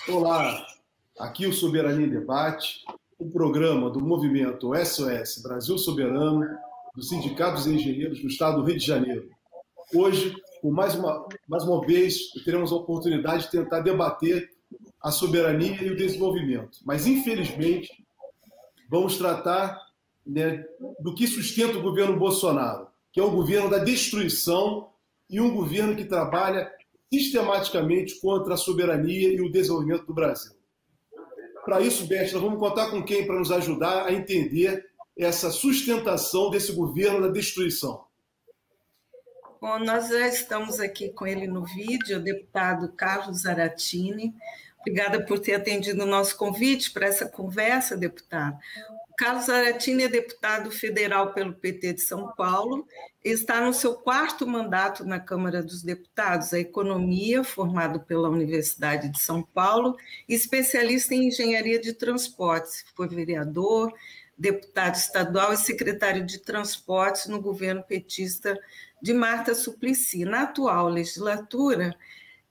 Olá, aqui o Soberania em Debate, um programa do movimento SOS Brasil Soberano, do Sindicato dos Engenheiros do Estado do Rio de Janeiro. Hoje, com mais uma vez, teremos a oportunidade de tentar debater a soberania e o desenvolvimento. Mas, infelizmente, vamos tratar, né, do que sustenta o governo Bolsonaro, que é um governo da destruição e um governo que trabalha sistematicamente contra a soberania e o desenvolvimento do Brasil. Para isso, Beth, nós vamos contar com quem para nos ajudar a entender essa sustentação desse governo da destruição? Bom, nós já estamos aqui com ele no vídeo, o deputado Carlos Zaratini. Obrigada por ter atendido o nosso convite para essa conversa, deputado. Carlos Zaratini é deputado federal pelo PT de São Paulo, está no seu 4º mandato na Câmara dos Deputados, a Economia, formado pela Universidade de São Paulo, especialista em engenharia de transportes, foi vereador, deputado estadual e secretário de transportes no governo petista de Marta Suplicy. Na atual legislatura,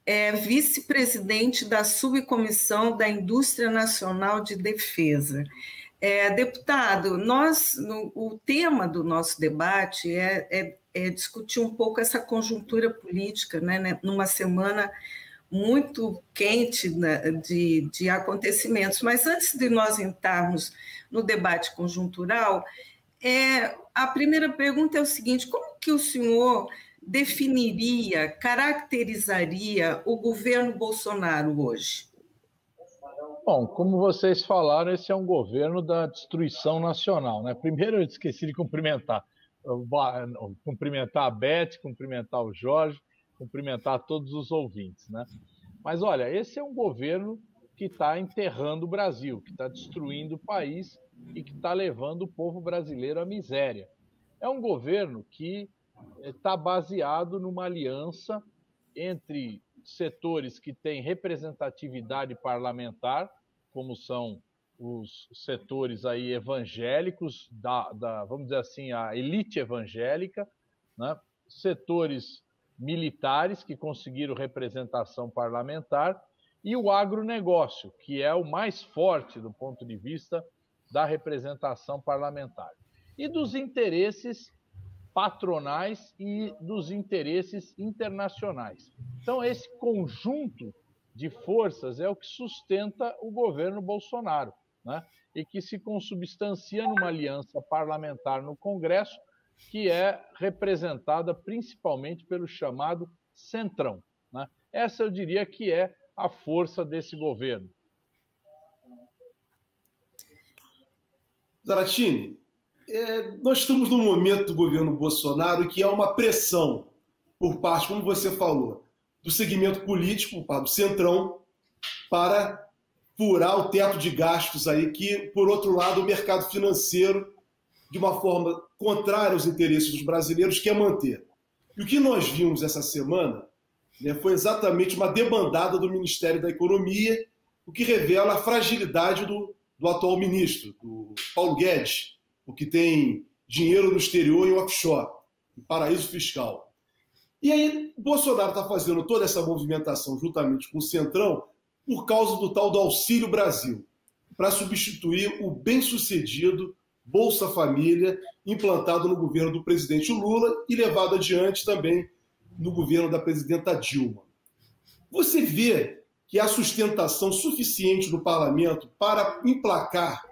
é vice-presidente da Subcomissão da Indústria Nacional de Defesa. Deputado, o tema do nosso debate é discutir um pouco essa conjuntura política, né, numa semana muito quente, né, de acontecimentos. Mas antes de nós entrarmos no debate conjuntural, a primeira pergunta é o seguinte: como que o senhor definiria, caracterizaria o governo Bolsonaro hoje? Bom, como vocês falaram, esse é um governo da destruição nacional, né? Primeiro eu esqueci de cumprimentar a Beth, cumprimentar o Jorge, cumprimentar todos os ouvintes, né? Mas olha, esse é um governo que está enterrando o Brasil, que está destruindo o país e que está levando o povo brasileiro à miséria. É um governo que está baseado numa aliança entre setores que têm representatividade parlamentar, como são os setores aí evangélicos, vamos dizer assim, a elite evangélica, né? Setores militares que conseguiram representação parlamentar e o agronegócio, que é o mais forte do ponto de vista da representação parlamentar. E dos interesses patronais e dos interesses internacionais. Então, esse conjunto de forças é o que sustenta o governo Bolsonaro, né? E que se consubstancia numa aliança parlamentar no Congresso, que é representada principalmente pelo chamado Centrão, né? Essa eu diria que é a força desse governo. Zaratini, nós estamos num momento do governo Bolsonaro que há uma pressão por parte, como você falou, do segmento político, do Centrão, para furar o teto de gastos aí que, por outro lado, o mercado financeiro, de uma forma contrária aos interesses dos brasileiros, quer manter. E o que nós vimos essa semana, né, foi exatamente uma debandada do Ministério da Economia, o que revela a fragilidade do atual ministro, do Paulo Guedes, o que tem dinheiro no exterior e offshore, em paraíso fiscal. E aí, o Bolsonaro está fazendo toda essa movimentação juntamente com o Centrão por causa do tal do Auxílio Brasil, para substituir o bem-sucedido Bolsa Família, implantado no governo do presidente Lula e levado adiante também no governo da presidenta Dilma. Você vê que há sustentação suficiente do parlamento para emplacar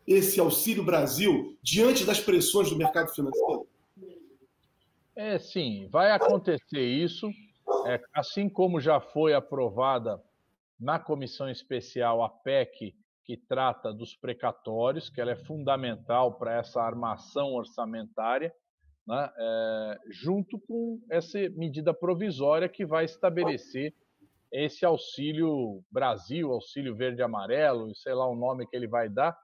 esse Auxílio Brasil diante das pressões do mercado financeiro? Sim, vai acontecer isso, assim como já foi aprovada na comissão especial a PEC que trata dos precatórios, que ela é fundamental para essa armação orçamentária, né, junto com essa medida provisória que vai estabelecer esse Auxílio Brasil, Auxílio Verde e Amarelo, sei lá o nome que ele vai dar,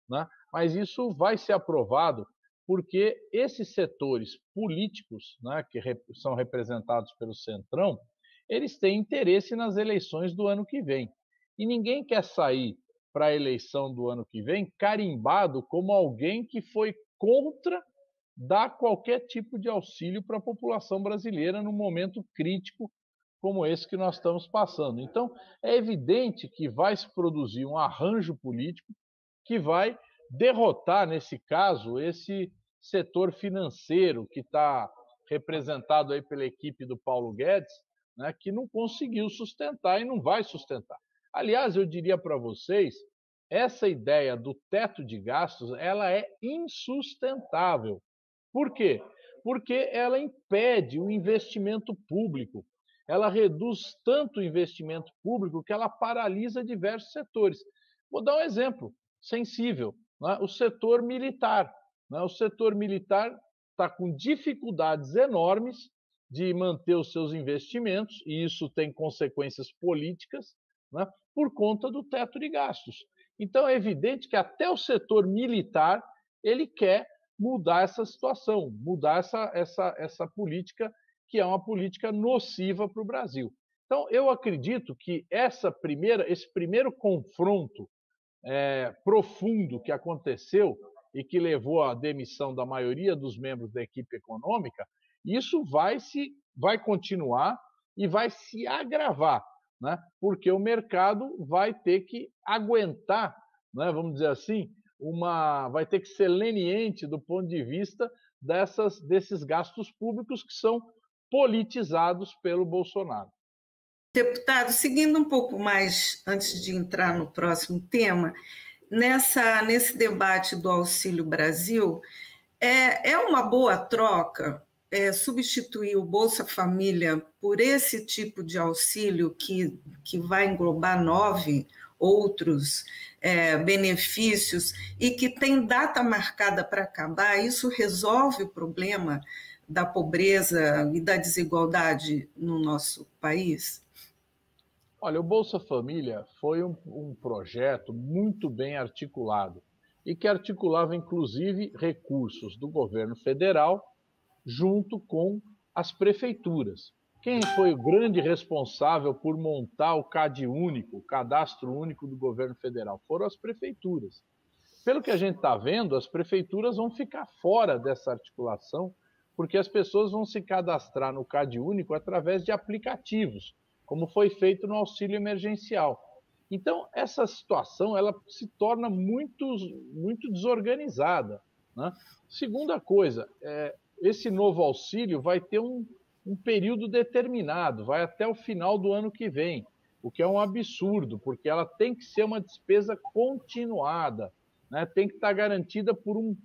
né? Mas isso vai ser aprovado porque esses setores políticos, né, que são representados pelo Centrão, eles têm interesse nas eleições do ano que vem. E ninguém quer sair para a eleição do ano que vem carimbado como alguém que foi contra dar qualquer tipo de auxílio para a população brasileira num momento crítico como esse que nós estamos passando. Então, é evidente que vai se produzir um arranjo político que vai derrotar, nesse caso, esse setor financeiro que está representado aí pela equipe do Paulo Guedes, né, que não conseguiu sustentar e não vai sustentar. Aliás, eu diria para vocês, essa ideia do teto de gastos, ela é insustentável. Por quê? Porque ela impede o investimento público. Ela reduz tanto o investimento público que ela paralisa diversos setores. Vou dar um exemplo sensível, né? O setor militar. Né? O setor militar está com dificuldades enormes de manter os seus investimentos, e isso tem consequências políticas, né? Por conta do teto de gastos. Então é evidente que até o setor militar ele quer mudar essa situação, mudar essa política, que é uma política nociva para o Brasil. Então, eu acredito que esse primeiro confronto profundo que aconteceu e que levou à demissão da maioria dos membros da equipe econômica, isso vai continuar e vai se agravar, né? Porque o mercado vai ter que aguentar, né, vamos dizer assim, vai ter que ser leniente do ponto de vista desses gastos públicos que são politizados pelo Bolsonaro. Deputado, seguindo um pouco mais, antes de entrar no próximo tema, nesse debate do Auxílio Brasil, é uma boa troca substituir o Bolsa Família por esse tipo de auxílio que vai englobar 9 outros benefícios e que tem data marcada para acabar? Isso resolve o problema da pobreza e da desigualdade no nosso país? Olha, o Bolsa Família foi um projeto muito bem articulado e que articulava, inclusive, recursos do governo federal junto com as prefeituras. Quem foi o grande responsável por montar o CAD único, o Cadastro Único do governo federal? Foram as prefeituras. Pelo que a gente está vendo, as prefeituras vão ficar fora dessa articulação, porque as pessoas vão se cadastrar no CAD único através de aplicativos, como foi feito no auxílio emergencial. Então, essa situação ela se torna muito desorganizada, né? Segunda coisa, esse novo auxílio vai ter um período determinado, vai até o final do ano que vem, o que é um absurdo, porque ela tem que ser uma despesa continuada, né? Tem que estar garantida por um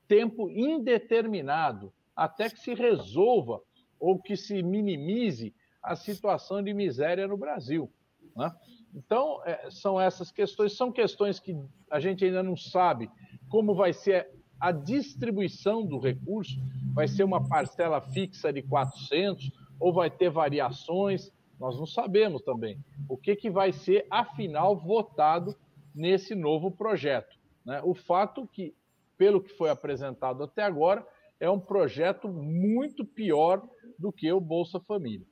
tempo indeterminado, até que se resolva ou que se minimize a situação de miséria no Brasil, né? Então, são essas questões, são questões que a gente ainda não sabe como vai ser a distribuição do recurso, vai ser uma parcela fixa de 400 ou vai ter variações, nós não sabemos também o que vai ser, afinal, votado nesse novo projeto, né? O fato que, pelo que foi apresentado até agora, é um projeto muito pior do que o Bolsa Família.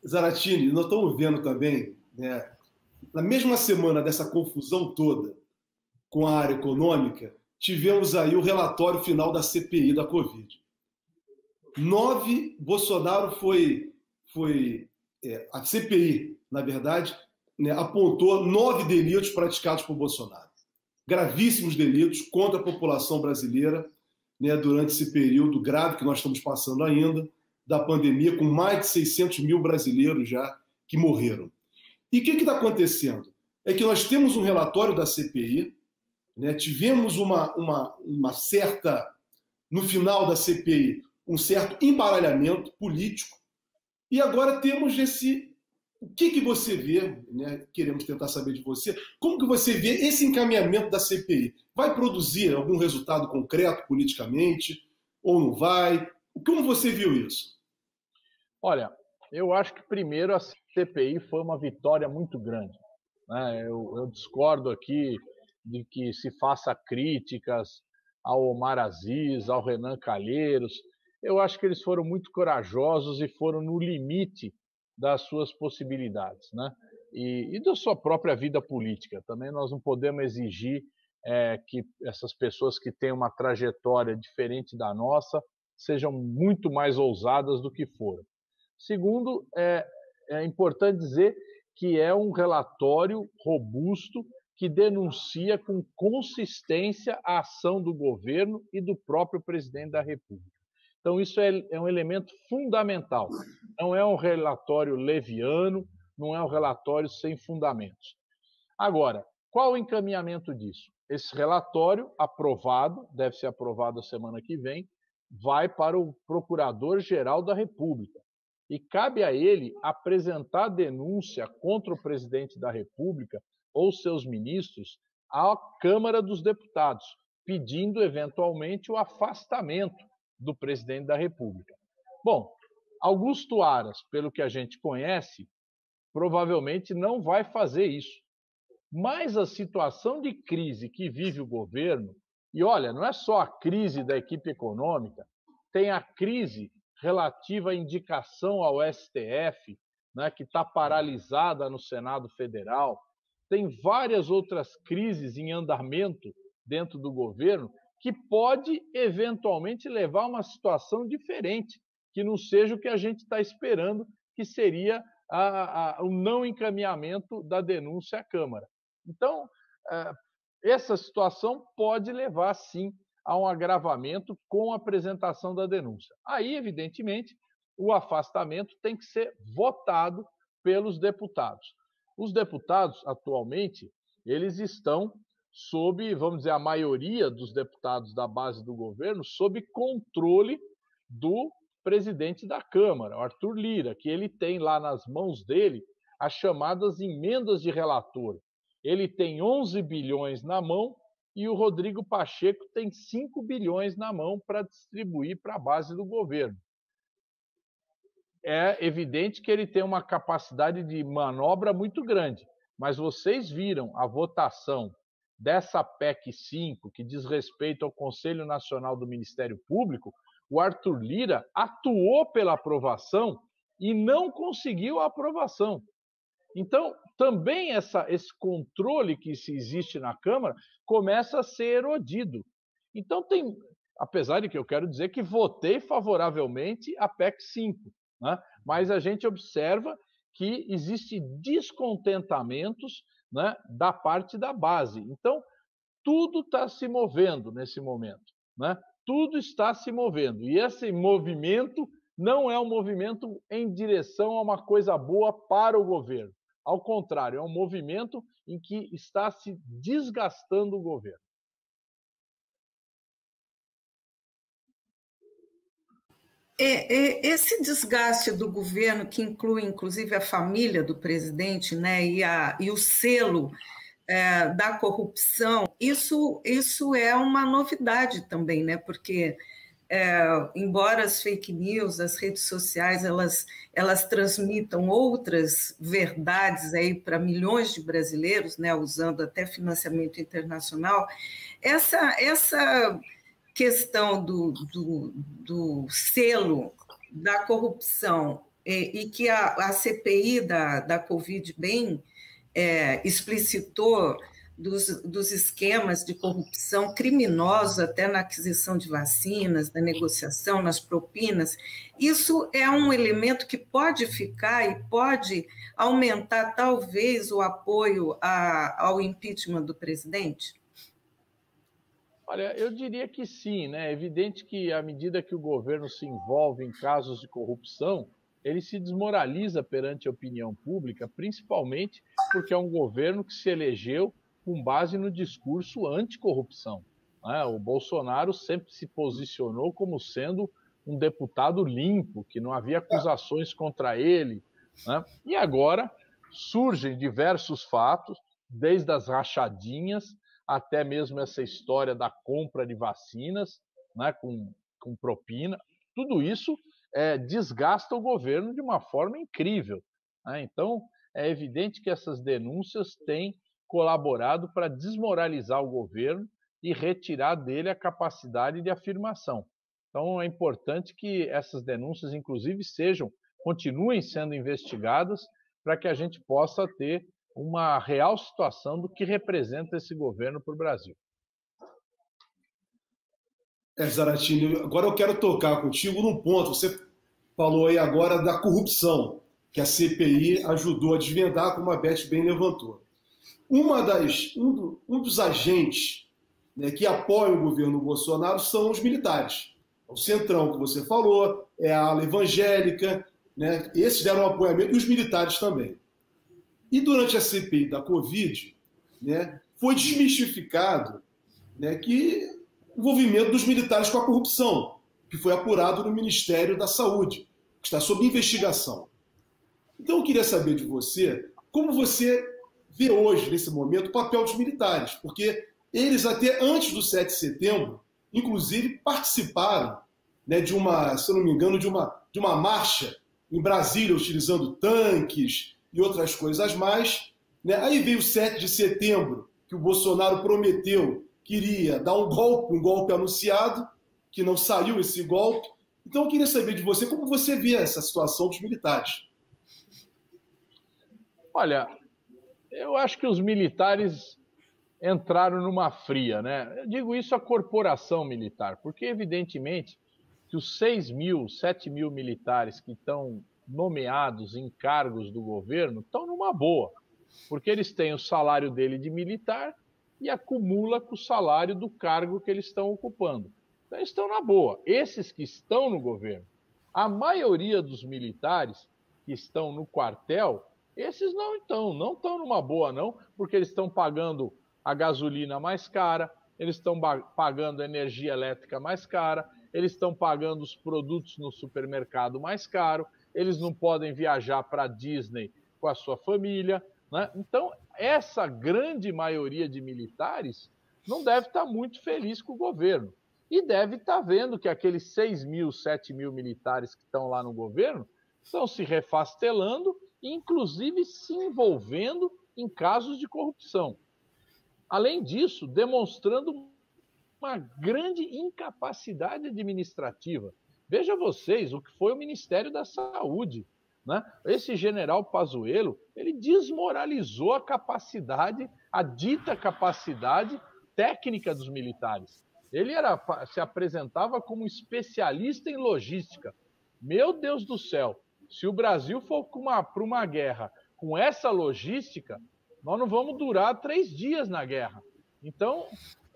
Zaratini, nós estamos vendo também, né, na mesma semana dessa confusão toda com a área econômica, tivemos aí o relatório final da CPI da Covid. Bolsonaro a CPI, na verdade, né, apontou 9 delitos praticados por Bolsonaro. Gravíssimos delitos contra a população brasileira, né, durante esse período grave que nós estamos passando ainda, da pandemia, com mais de 600 mil brasileiros já que morreram. E o que está acontecendo? É que nós temos um relatório da CPI, né, tivemos uma certa, no final da CPI, um certo embaralhamento político, e agora temos o que você vê, né, queremos tentar saber de você, como que você vê esse encaminhamento da CPI? Vai produzir algum resultado concreto politicamente, ou não vai? Como você viu isso? Olha, eu acho que primeiro a CPI foi uma vitória muito grande, né? Eu discordo aqui de que se faça críticas ao Omar Aziz, ao Renan Calheiros. Eu acho que eles foram muito corajosos e foram no limite das suas possibilidades, né? e da sua própria vida política. Também nós não podemos exigir que essas pessoas que têm uma trajetória diferente da nossa sejam muito mais ousadas do que foram. Segundo, é importante dizer que é um relatório robusto que denuncia com consistência a ação do governo e do próprio presidente da República. Então, isso é um elemento fundamental. Não é um relatório leviano, não é um relatório sem fundamentos. Agora, qual o encaminhamento disso? Esse relatório, aprovado, deve ser aprovado a semana que vem, vai para o Procurador-Geral da República. E cabe a ele apresentar denúncia contra o presidente da República ou seus ministros à Câmara dos Deputados, pedindo, eventualmente, o afastamento do presidente da República. Bom, Augusto Aras, pelo que a gente conhece, provavelmente não vai fazer isso. Mas a situação de crise que vive o governo, e olha, não é só a crise da equipe econômica, tem a crise relativa à indicação ao STF, né, que está paralisada no Senado Federal, tem várias outras crises em andamento dentro do governo que pode eventualmente levar a uma situação diferente, que não seja o que a gente está esperando, que seria o não encaminhamento da denúncia à Câmara. Então, essa situação pode levar, sim, a um agravamento com a apresentação da denúncia. Aí, evidentemente, o afastamento tem que ser votado pelos deputados. Os deputados, atualmente, eles estão sob, vamos dizer, a maioria dos deputados da base do governo, sob controle do presidente da Câmara, Arthur Lira, que ele tem lá nas mãos dele as chamadas emendas de relator. Ele tem 11 bilhões na mão e o Rodrigo Pacheco tem 5 bilhões na mão para distribuir para a base do governo. É evidente que ele tem uma capacidade de manobra muito grande, mas vocês viram a votação dessa PEC 5, que diz respeito ao Conselho Nacional do Ministério Público, o Arthur Lira atuou pela aprovação e não conseguiu a aprovação. Então, também esse controle que se existe na Câmara começa a ser erodido. Então, apesar de que eu quero dizer que votei favoravelmente a PEC 5, né? Mas a gente observa que existem descontentamentos, né, da parte da base. Então, tudo está se movendo nesse momento, né? Tudo está se movendo. E esse movimento não é um movimento em direção a uma coisa boa para o governo. Ao contrário, é um movimento em que está se desgastando o governo. Esse desgaste do governo, que inclui inclusive a família do presidente, né, e o selo da corrupção, isso é uma novidade também, né, porque embora as fake news, as redes sociais, elas transmitam outras verdades aí para milhões de brasileiros, né, usando até financiamento internacional, essa questão do selo da corrupção e que a CPI da Covid bem explicitou dos esquemas de corrupção criminosos até na aquisição de vacinas, na negociação, nas propinas, isso é um elemento que pode ficar e pode aumentar talvez o apoio ao impeachment do presidente? Olha, eu diria que sim, né? É evidente que à medida que o governo se envolve em casos de corrupção, ele se desmoraliza perante a opinião pública, principalmente porque é um governo que se elegeu com base no discurso anticorrupção, né? O Bolsonaro sempre se posicionou como sendo um deputado limpo, que não havia acusações contra ele, né? E agora surgem diversos fatos, desde as rachadinhas até mesmo essa história da compra de vacinas, né, com propina. Tudo isso desgasta o governo de uma forma incrível, né? Então, é evidente que essas denúncias têm colaborado para desmoralizar o governo e retirar dele a capacidade de afirmação. Então, é importante que essas denúncias, inclusive, continuem sendo investigadas para que a gente possa ter uma real situação do que representa esse governo para o Brasil. Zaratini, agora eu quero tocar contigo num ponto. Você falou aí agora da corrupção, que a CPI ajudou a desvendar, como a Beth bem levantou. Um dos agentes, né, que apoiam o governo Bolsonaro são os militares. O Centrão, que você falou, é a ala evangélica, né, esses deram apoiamento, e os militares também. E durante a CPI da Covid, né, foi desmistificado, né, que o envolvimento dos militares com a corrupção, que foi apurado no Ministério da Saúde, que está sob investigação. Então eu queria saber de você, como você vê hoje, nesse momento, o papel dos militares, porque eles até antes do 7 de setembro, inclusive participaram, né, de uma, se eu não me engano, de uma marcha em Brasília, utilizando tanques e outras coisas mais. Né? Aí veio o 7 de setembro, que o Bolsonaro prometeu que iria dar um golpe anunciado, que não saiu esse golpe. Então eu queria saber de você, como você vê essa situação dos militares. Olha, eu acho que os militares entraram numa fria, né? Eu digo isso à corporação militar, porque evidentemente que os 6 mil, 7 mil militares que estão nomeados em cargos do governo estão numa boa, porque eles têm o salário dele de militar e acumula com o salário do cargo que eles estão ocupando. Então eles estão na boa. Esses que estão no governo, a maioria dos militares que estão no quartel, esses não estão numa boa não, porque eles estão pagando a gasolina mais cara, eles estão pagando a energia elétrica mais cara, eles estão pagando os produtos no supermercado mais caro, eles não podem viajar para a Disney com a sua família, né? Então, essa grande maioria de militares não deve estar muito feliz com o governo. E deve estar vendo que aqueles 6 mil, 7 mil militares que estão lá no governo estão se refastelando e, inclusive, se envolvendo em casos de corrupção. Além disso, demonstrando uma grande incapacidade administrativa. Veja vocês o que foi o Ministério da Saúde, né? Esse general Pazuello, ele desmoralizou a capacidade, a dita capacidade técnica dos militares. Ele se apresentava como especialista em logística. Meu Deus do céu, se o Brasil for para uma guerra com essa logística, nós não vamos durar 3 dias na guerra. Então,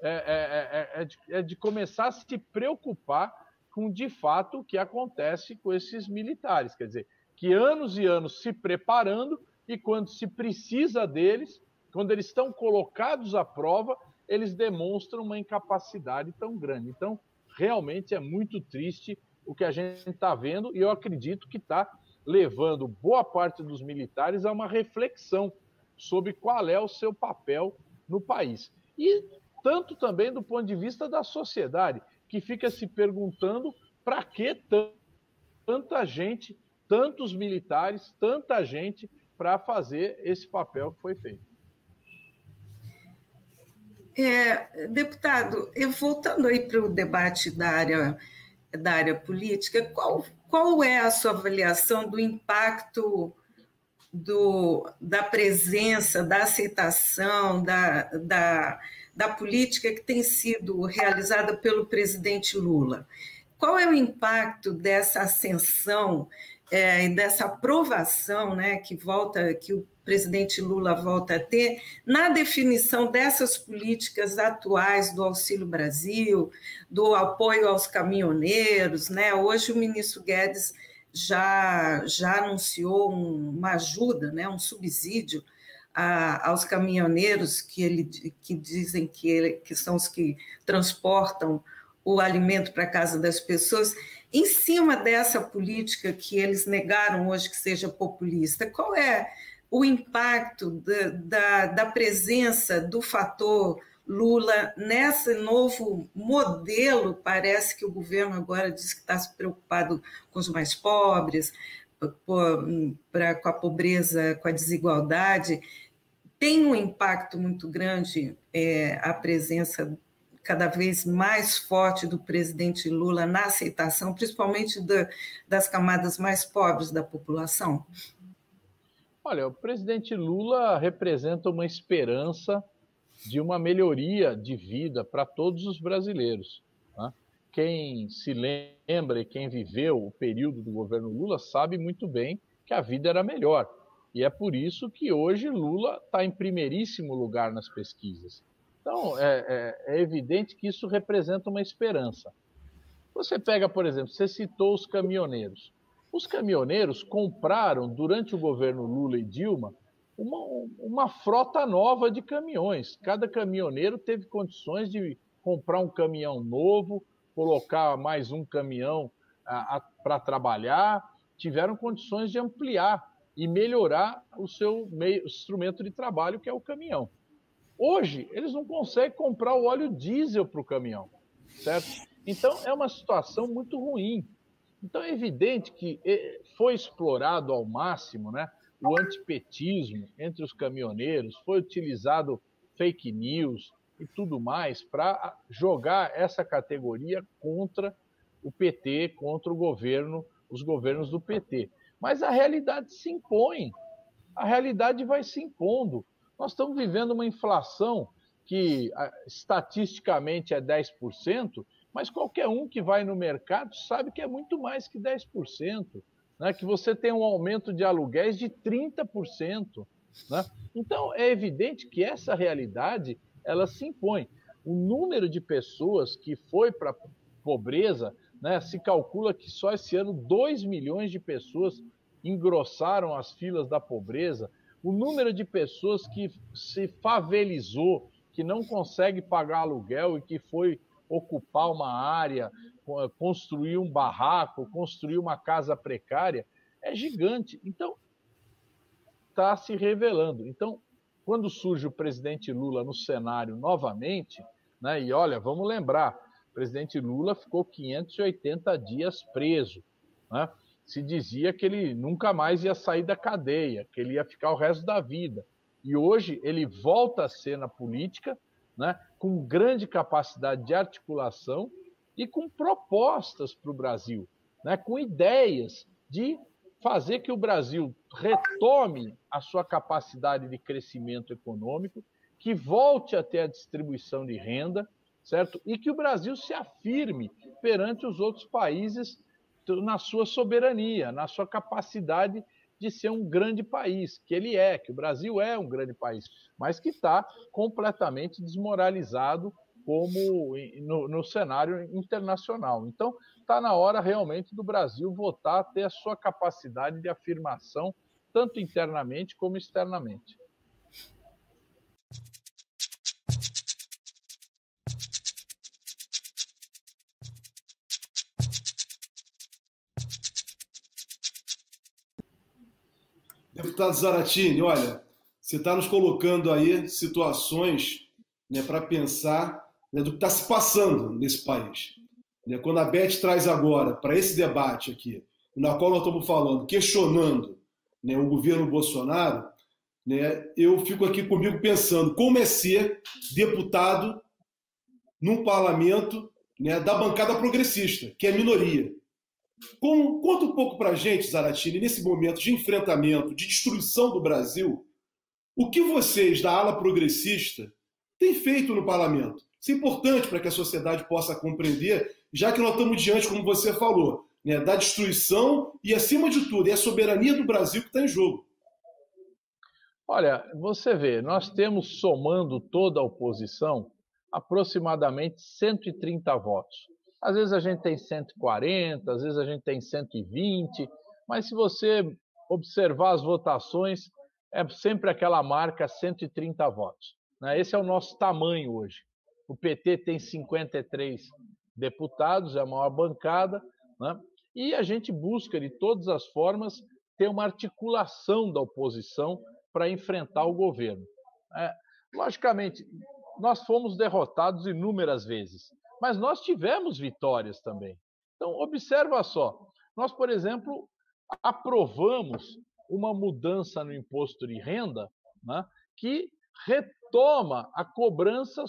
é de começar a se preocupar com, de fato, o que acontece com esses militares. Quer dizer, que anos e anos se preparando e quando se precisa deles, quando eles estão colocados à prova, eles demonstram uma incapacidade tão grande. Então, realmente é muito triste o que a gente está vendo e eu acredito que está levando boa parte dos militares a uma reflexão sobre qual é o seu papel no país. E tanto também do ponto de vista da sociedade, que fica se perguntando para que tanta gente, tantos militares, tanta gente para fazer esse papel que foi feito. Deputado, voltando aí para o debate da área política, qual é a sua avaliação do impacto da presença, da aceitação, da política que tem sido realizada pelo presidente Lula? Qual é o impacto dessa ascensão e dessa aprovação, né, que o presidente Lula volta a ter na definição dessas políticas atuais do Auxílio Brasil, do apoio aos caminhoneiros, né? Hoje o ministro Guedes já anunciou uma ajuda, né, um subsídio aos caminhoneiros que dizem que são os que transportam o alimento para a casa das pessoas. Em cima dessa política que eles negaram hoje que seja populista, qual é o impacto da presença do fator Lula nesse novo modelo? Parece que o governo agora diz que está se preocupado com os mais pobres, com a pobreza, com a desigualdade. Tem um impacto muito grande a presença cada vez mais forte do presidente Lula na aceitação, principalmente das camadas mais pobres da população? Olha, o presidente Lula representa uma esperança de uma melhoria de vida para todos os brasileiros, né? Quem se lembra e quem viveu o período do governo Lula sabe muito bem que a vida era melhor. E é por isso que hoje Lula está em primeiríssimo lugar nas pesquisas. Então, é evidente que isso representa uma esperança. Você pega, por exemplo, você citou os caminhoneiros. Os caminhoneiros compraram, durante o governo Lula e Dilma, uma frota nova de caminhões. Cada caminhoneiro teve condições de comprar um caminhão novo, colocar mais um caminhão para trabalhar, tiveram condições de ampliar e melhorar o seu instrumento de trabalho, que é o caminhão. Hoje, eles não conseguem comprar o óleo diesel para o caminhão, certo? Então, é uma situação muito ruim. Então, é evidente que foi explorado ao máximo, né, o antipetismo entre os caminhoneiros, foi utilizado fake news e tudo mais para jogar essa categoria contra o PT, contra o governo, os governos do PT. Mas a realidade se impõe, a realidade vai se impondo. Nós estamos vivendo uma inflação que estatisticamente é 10%, mas qualquer um que vai no mercado sabe que é muito mais que 10%, né? Que você tem um aumento de aluguéis de 30%. Né? Então, é evidente que essa realidade ela se impõe. O número de pessoas que foi para a pobreza, né, se calcula que só esse ano 2 milhões de pessoas engrossaram as filas da pobreza. O número de pessoas que se favelizou, que não consegue pagar aluguel e que foi ocupar uma área, construir um barraco, construir uma casa precária, é gigante. Então, está se revelando. Então, quando surge o presidente Lula no cenário novamente, né, e olha, vamos lembrar, o presidente Lula ficou 580 dias preso, né? Se dizia que ele nunca mais ia sair da cadeia, que ele ia ficar o resto da vida. E hoje ele volta à cena política, né, com grande capacidade de articulação e com propostas para o Brasil, né, com ideias de fazer que o Brasil retome a sua capacidade de crescimento econômico, que volte a ter a distribuição de renda, certo? E que o Brasil se afirme perante os outros países na sua soberania, na sua capacidade de ser um grande país, que ele é, que o Brasil é um grande país, mas que está completamente desmoralizado como no cenário internacional. Então, está na hora realmente do Brasil voltar a ter a sua capacidade de afirmação, tanto internamente como externamente. Deputado Zaratini, olha, você está nos colocando aí situações, né, para pensar, né, do que está se passando nesse país. Né, quando a Beth traz agora para esse debate aqui, na qual nós estamos falando, questionando, né, o governo Bolsonaro, né, eu fico aqui comigo pensando como é ser deputado num parlamento, né, da bancada progressista, que é minoria. Conta um pouco para a gente, Zaratini, nesse momento de enfrentamento, de destruição do Brasil, o que vocês da ala progressista têm feito no parlamento. Isso é importante para que a sociedade possa compreender, já que nós estamos diante, como você falou, né, da destruição e, acima de tudo, é a soberania do Brasil que está em jogo. Olha, você vê, nós temos, somando toda a oposição, aproximadamente 130 votos. Às vezes a gente tem 140, às vezes a gente tem 120, mas se você observar as votações, é sempre aquela marca 130 votos. Né? Esse é o nosso tamanho hoje. O PT tem 53 deputados, é a maior bancada, né? E a gente busca, de todas as formas, ter uma articulação da oposição para enfrentar o governo. Logicamente, nós fomos derrotados inúmeras vezes, mas nós tivemos vitórias também. Então, observa só, nós, por exemplo, aprovamos uma mudança no imposto de renda, né, que retoma a cobrança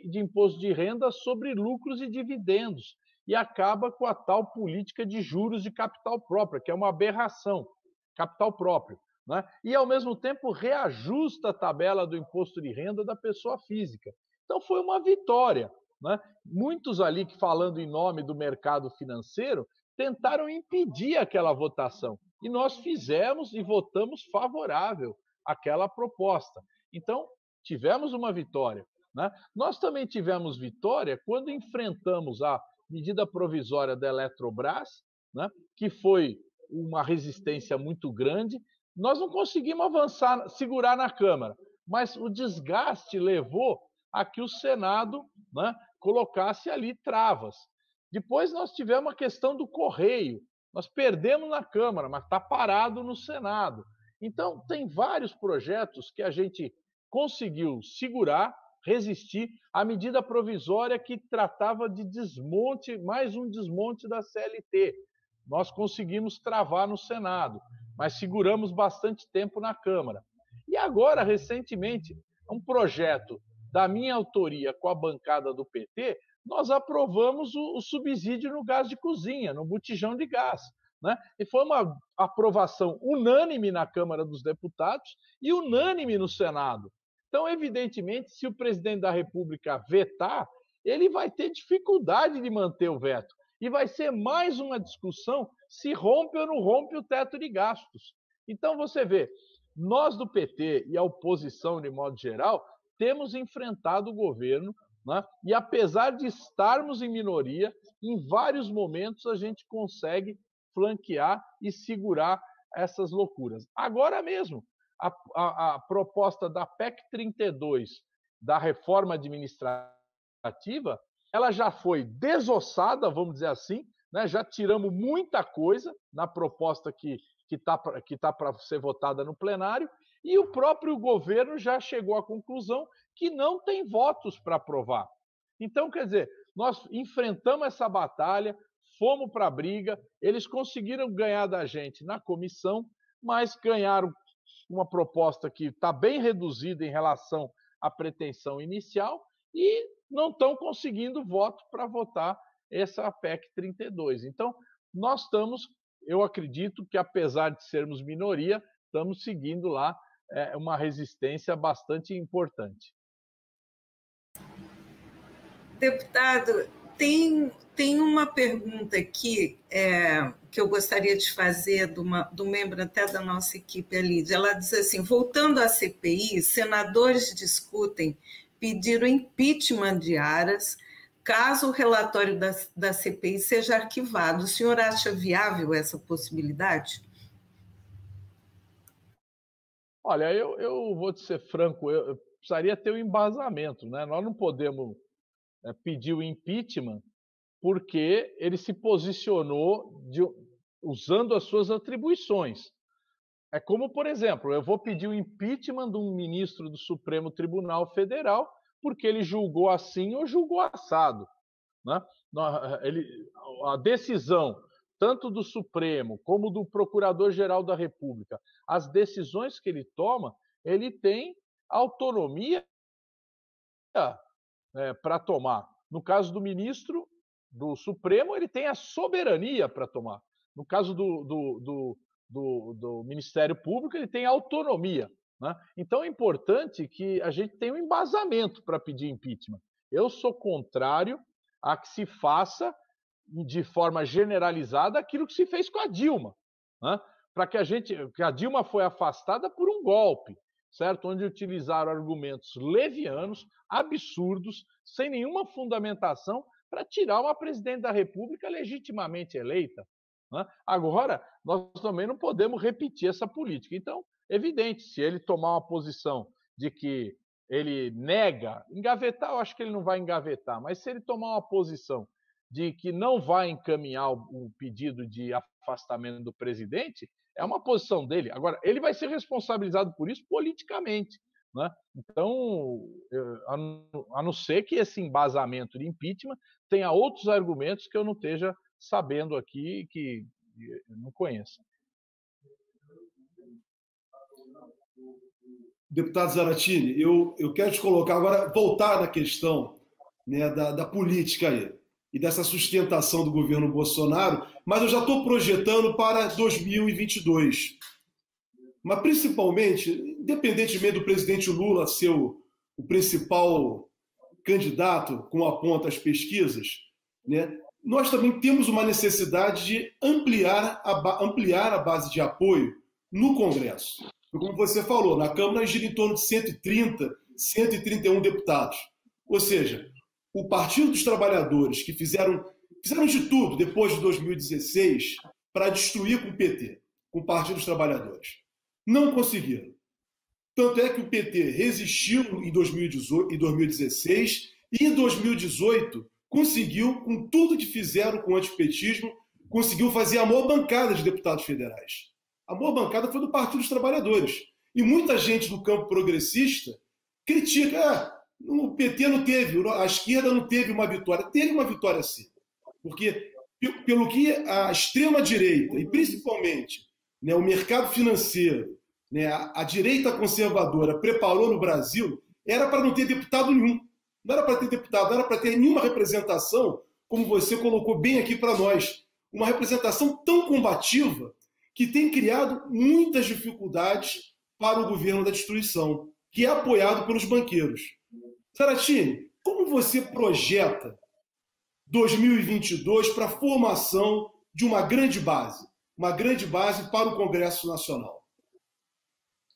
de imposto de renda sobre lucros e dividendos e acaba com a tal política de juros de capital próprio, que é uma aberração, capital próprio. né? E, ao mesmo tempo, reajusta a tabela do imposto de renda da pessoa física. Então, foi uma vitória, né? Muitos ali que, falando em nome do mercado financeiro, tentaram impedir aquela votação. E nós fizemos e votamos favorável àquela proposta. Então, tivemos uma vitória, né? Nós também tivemos vitória quando enfrentamos a medida provisória da Eletrobras, né? Que foi uma resistência muito grande. Nós não conseguimos avançar, segurar na Câmara, mas o desgaste levou a que o Senado, né, colocasse ali travas. Depois nós tivemos a questão do Correio. Nós perdemos na Câmara, mas está parado no Senado. Então, tem vários projetos que a gente conseguiu segurar, resistir à medida provisória que tratava de desmonte, mais um desmonte da CLT. Nós conseguimos travar no Senado, mas seguramos bastante tempo na Câmara. E agora, recentemente, um projeto da minha autoria com a bancada do PT, nós aprovamos o subsídio no gás de cozinha, no botijão de gás, né? E foi uma aprovação unânime na Câmara dos Deputados e unânime no Senado. Então, evidentemente, se o presidente da República vetar, ele vai ter dificuldade de manter o veto. E vai ser mais uma discussão se rompe ou não rompe o teto de gastos. Então, você vê, nós do PT e a oposição, de modo geral, temos enfrentado o governo, né? E apesar de estarmos em minoria, em vários momentos a gente consegue flanquear e segurar essas loucuras. Agora mesmo, a proposta da PEC 32, da reforma administrativa, ela já foi desossada, vamos dizer assim, né? Já tiramos muita coisa na proposta que está para ser votada no plenário, e o próprio governo já chegou à conclusão que não tem votos para aprovar. Então, quer dizer, nós enfrentamos essa batalha, fomos para a briga, eles conseguiram ganhar da gente na comissão, mas ganharam uma proposta que está bem reduzida em relação à pretensão inicial e não estão conseguindo voto para votar essa PEC 32. Então, nós estamos, eu acredito que, apesar de sermos minoria, estamos seguindo lá uma resistência bastante importante. Deputado, tem uma pergunta aqui que eu gostaria de fazer do membro até da nossa equipe, a Lídia. Ela diz assim: voltando à CPI, senadores discutem pedir o impeachment de Aras caso o relatório da CPI seja arquivado. O senhor acha viável essa possibilidade? Olha, eu vou te ser franco, eu precisaria ter um embasamento, né? Nós não podemos pedir o impeachment porque ele se posicionou usando as suas atribuições. É como, por exemplo, eu vou pedir o impeachment de um ministro do Supremo Tribunal Federal porque ele julgou assim ou julgou assado, né? A decisão tanto do Supremo como do Procurador-Geral da República, as decisões que ele toma, ele tem autonomia para tomar. No caso do ministro do Supremo, ele tem a soberania para tomar. No caso do Ministério Público, ele tem autonomia, né? Então é importante que a gente tenha um embasamento para pedir impeachment. Eu sou contrário a que se faça de forma generalizada aquilo que se fez com a Dilma, né? Que a Dilma foi afastada por um golpe, certo? Onde utilizaram argumentos levianos, absurdos, sem nenhuma fundamentação, para tirar uma presidente da República legitimamente eleita, né? Agora, nós também não podemos repetir essa política. Então, evidente, se ele tomar uma posição de que ele nega, engavetar, eu acho que ele não vai engavetar, mas se ele tomar uma posição de que não vai encaminhar o pedido de afastamento do presidente, é uma posição dele. Agora, ele vai ser responsabilizado por isso politicamente, né? Então, a não ser que esse embasamento de impeachment tenha outros argumentos que eu não esteja sabendo aqui, que eu não conheço. Deputado Zaratini, eu quero te colocar agora, voltar na questão, né, da política aí e dessa sustentação do governo Bolsonaro, mas eu já estou projetando para 2022. mas principalmente, independentemente do presidente Lula ser o principal candidato, como aponta as pesquisas, né, nós também temos uma necessidade de ampliar a base de apoio no Congresso. Como você falou, na Câmara gira em torno de 130, 131 deputados. Ou seja, o Partido dos Trabalhadores, que fizeram de tudo depois de 2016 para destruir com o PT, com o Partido dos Trabalhadores, não conseguiram. Tanto é que o PT resistiu em 2018, em 2016 e em 2018 conseguiu, com tudo que fizeram com o antipetismo, conseguiu fazer a maior bancada de deputados federais. A maior bancada foi do Partido dos Trabalhadores. E muita gente do campo progressista critica, o PT não teve, a esquerda não teve uma vitória. Teve uma vitória sim. Porque, pelo que a extrema-direita, e principalmente, né, o mercado financeiro, né, a direita conservadora preparou no Brasil, era para não ter deputado nenhum. Não era para ter deputado, não era para ter nenhuma representação, como você colocou bem aqui para nós. Uma representação tão combativa que tem criado muitas dificuldades para o governo da destruição, que é apoiado pelos banqueiros. Saratini, como você projeta 2022 para a formação de uma grande base para o Congresso Nacional?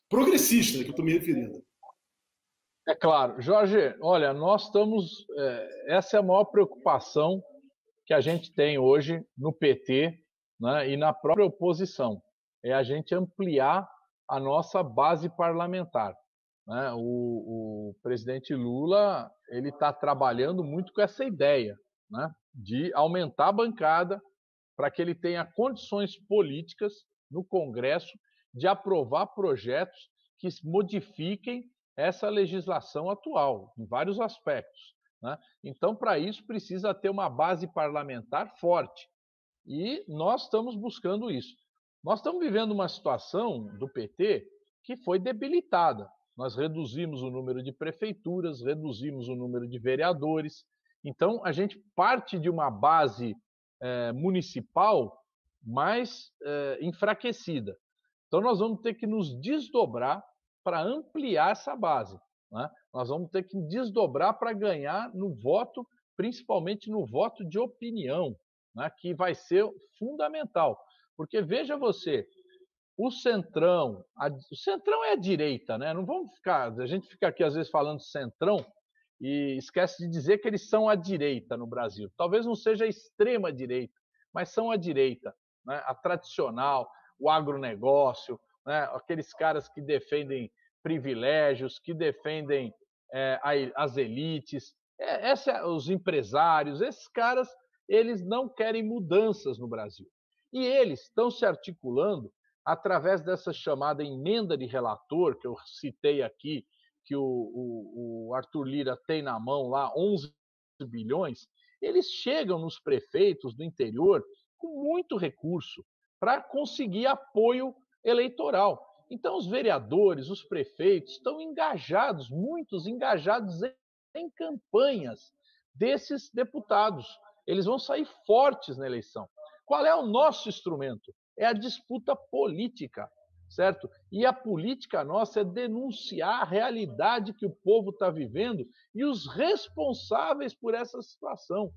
Progressista, que eu estou me referindo. É claro. Jorge, olha, nós estamos... essa é a maior preocupação que a gente tem hoje no PT, né, e na própria oposição. É a gente ampliar a nossa base parlamentar. Né? O presidente Lula ele está trabalhando muito com essa ideia, né, de aumentar a bancada para que ele tenha condições políticas no Congresso de aprovar projetos que modifiquem essa legislação atual, em vários aspectos. Né? Então, para isso, precisa ter uma base parlamentar forte. E nós estamos buscando isso. Nós estamos vivendo uma situação do PT que foi debilitada. Nós reduzimos o número de prefeituras, reduzimos o número de vereadores. Então, a gente parte de uma base municipal mais enfraquecida. Então, nós vamos ter que nos desdobrar para ampliar essa base. Né? Nós vamos ter que desdobrar para ganhar no voto, principalmente no voto de opinião, né? Que vai ser fundamental. Porque veja você, o Centrão é a direita, né? Não vamos ficar, a gente fica aqui às vezes falando Centrão e esquece de dizer que eles são a direita no Brasil. Talvez não seja a extrema direita, mas são a direita, né? A tradicional, o agronegócio, né? Aqueles caras que defendem privilégios, que defendem as elites, os empresários, esses caras, eles não querem mudanças no Brasil. E eles estão se articulando através dessa chamada emenda de relator, que eu citei aqui, que o Arthur Lira tem na mão lá, 11 bilhões, eles chegam nos prefeitos do interior com muito recurso para conseguir apoio eleitoral. Então, os vereadores, os prefeitos estão engajados, muitos engajados em campanhas desses deputados. Eles vão sair fortes na eleição. Qual é o nosso instrumento? É a disputa política, certo? E a política nossa é denunciar a realidade que o povo está vivendo e os responsáveis por essa situação,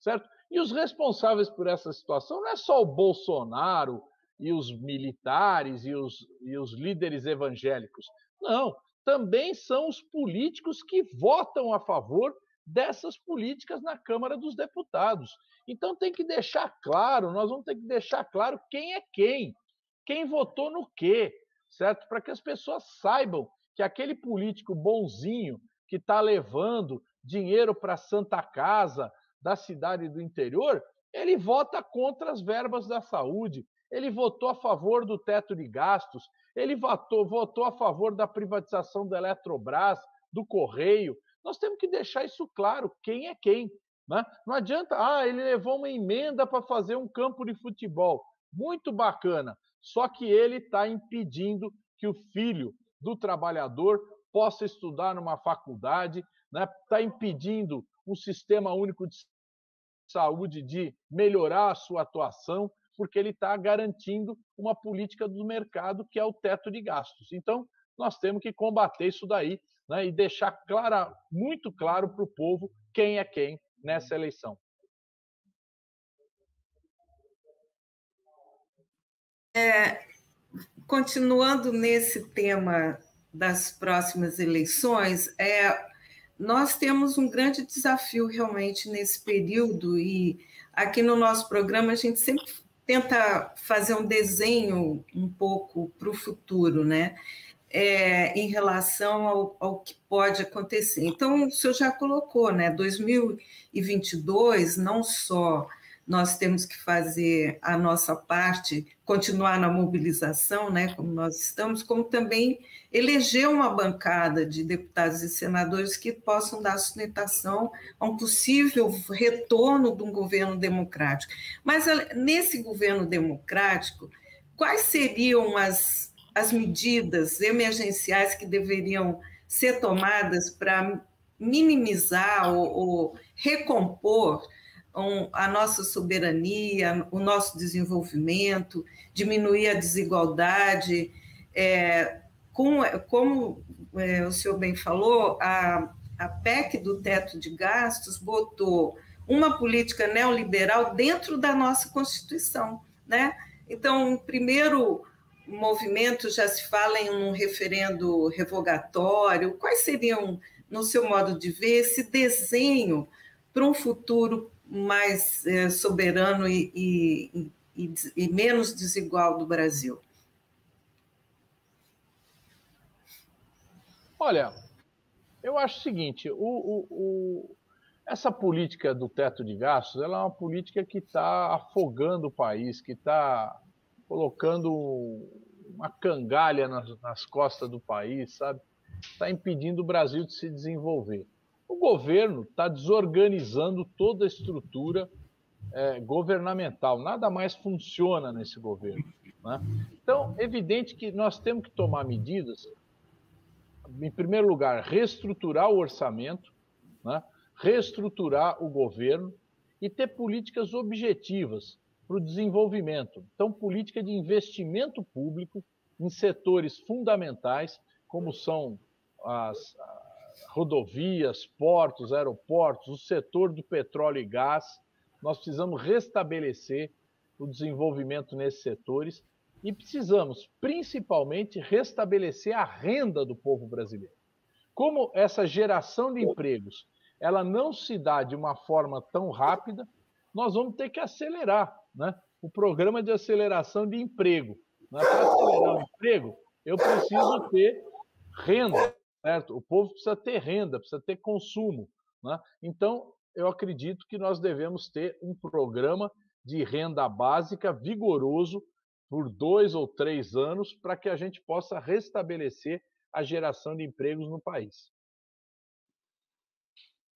certo? E os responsáveis por essa situação não é só o Bolsonaro e os militares e os líderes evangélicos. Não, também são os políticos que votam a favor dessas políticas na Câmara dos Deputados. Então tem que deixar claro, nós vamos ter que deixar claro quem é quem votou no quê, certo? Para que as pessoas saibam que aquele político bonzinho que está levando dinheiro para a Santa Casa da cidade do interior, ele vota contra as verbas da saúde, ele votou a favor do teto de gastos, ele votou a favor da privatização da Eletrobras, do Correio. Nós temos que deixar isso claro, quem é quem. Né? Não adianta, ele levou uma emenda para fazer um campo de futebol. Muito bacana, só que ele está impedindo que o filho do trabalhador possa estudar numa faculdade, né? Está impedindo um sistema único de saúde de melhorar a sua atuação. porque ele está garantindo uma política do mercado que é o teto de gastos. Então, nós temos que combater isso daí, né, e deixar muito claro para o povo quem é quem nessa eleição. Continuando nesse tema das próximas eleições, nós temos um grande desafio realmente nesse período, e aqui no nosso programa a gente sempre tenta fazer um desenho um pouco para o futuro, né? Em relação ao que pode acontecer. Então, o senhor já colocou, né? 2022, não só nós temos que fazer a nossa parte, continuar na mobilização, né, como nós estamos, como também eleger uma bancada de deputados e senadores que possam dar sustentação a um possível retorno de um governo democrático. Mas, nesse governo democrático, quais seriam as medidas emergenciais que deveriam ser tomadas para minimizar ou recompor a nossa soberania, o nosso desenvolvimento, diminuir a desigualdade? Como o senhor bem falou, a PEC do teto de gastos botou uma política neoliberal dentro da nossa Constituição, né? Então, o primeiro movimento já se fala em um referendo revogatório. Quais seriam, no seu modo de ver, esse desenho para um futuro mais soberano e menos desigual do Brasil? Olha, eu acho o seguinte, essa política do teto de gastos, ela é uma política que está afogando o país, que está colocando uma cangalha nas costas do país, sabe? Está impedindo o Brasil de se desenvolver. O governo está desorganizando toda a estrutura governamental. Nada mais funciona nesse governo, né? Então, é evidente que nós temos que tomar medidas, em primeiro lugar, reestruturar o orçamento, né? Reestruturar o governo e ter políticas objetivas para o desenvolvimento. Então, política de investimento público em setores fundamentais, como são as rodovias, portos, aeroportos, o setor do petróleo e gás. Nós precisamos restabelecer o desenvolvimento nesses setores e precisamos, principalmente, restabelecer a renda do povo brasileiro. Como essa geração de empregos ela não se dá de uma forma tão rápida, nós vamos ter que acelerar, né, o programa de aceleração de emprego. Para acelerar o emprego, eu preciso ter renda, certo? O povo precisa ter renda, precisa ter consumo, né? Então, eu acredito que nós devemos ter um programa de renda básica vigoroso por 2 ou 3 anos para que a gente possa restabelecer a geração de empregos no país.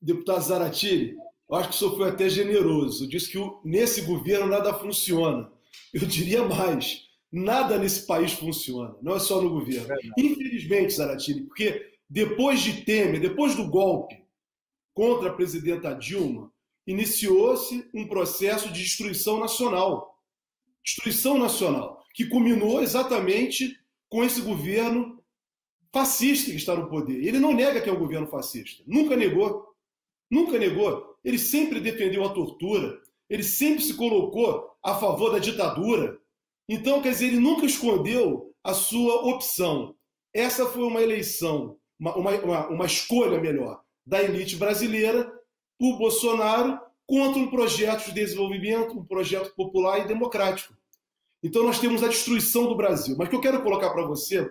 Deputado Zaratini, eu acho que o senhor foi até generoso. Disse que nesse governo nada funciona. Eu diria mais, nada nesse país funciona, não é só no governo. Infelizmente, Zaratini, porque depois de Temer, depois do golpe contra a presidenta Dilma, iniciou-se um processo de destruição nacional, que culminou exatamente com esse governo fascista que está no poder. Ele não nega que é um governo fascista, nunca negou. Ele sempre defendeu a tortura, ele sempre se colocou a favor da ditadura. Então, quer dizer, ele nunca escondeu a sua opção. Essa foi uma eleição, uma escolha melhor, da elite brasileira por Bolsonaro contra um projeto de desenvolvimento, um projeto popular e democrático. Então, nós temos a destruição do Brasil. Mas o que eu quero colocar para você,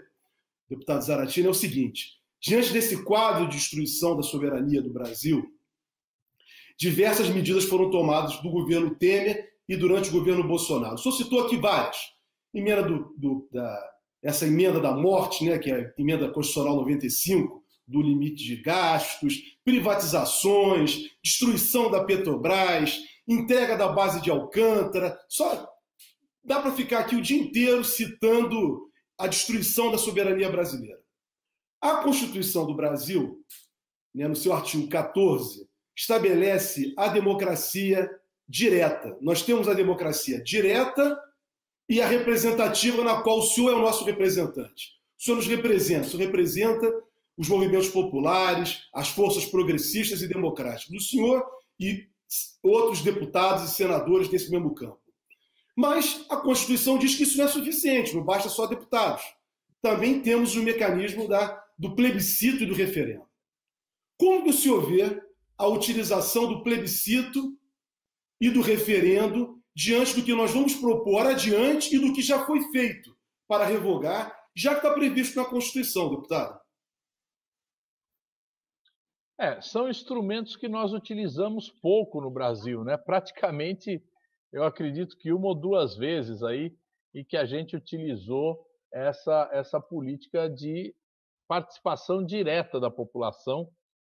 deputado Zaratini, é o seguinte: diante desse quadro de destruição da soberania do Brasil, diversas medidas foram tomadas do governo Temer e durante o governo Bolsonaro. O senhor citou aqui várias. Essa emenda da morte, né, que é a emenda constitucional 95, do limite de gastos, privatizações, destruição da Petrobras, entrega da base de Alcântara. Só dá para ficar aqui o dia inteiro citando a destruição da soberania brasileira. A Constituição do Brasil, né, no seu artigo 14, estabelece a democracia direta. Nós temos a democracia direta e a representativa, na qual o senhor é o nosso representante. O senhor nos representa, o senhor representa os movimentos populares, as forças progressistas e democráticas. O senhor e outros deputados e senadores desse mesmo campo. Mas a Constituição diz que isso não é suficiente, não basta só deputados. Também temos o mecanismo do plebiscito e do referendo. Como que o senhor vê a utilização do plebiscito e do referendo diante do que nós vamos propor adiante e do que já foi feito para revogar, já que está previsto na Constituição, deputado? São instrumentos que nós utilizamos pouco no Brasil, né? Praticamente, eu acredito que uma ou duas vezes aí, e que a gente utilizou essa política de participação direta da população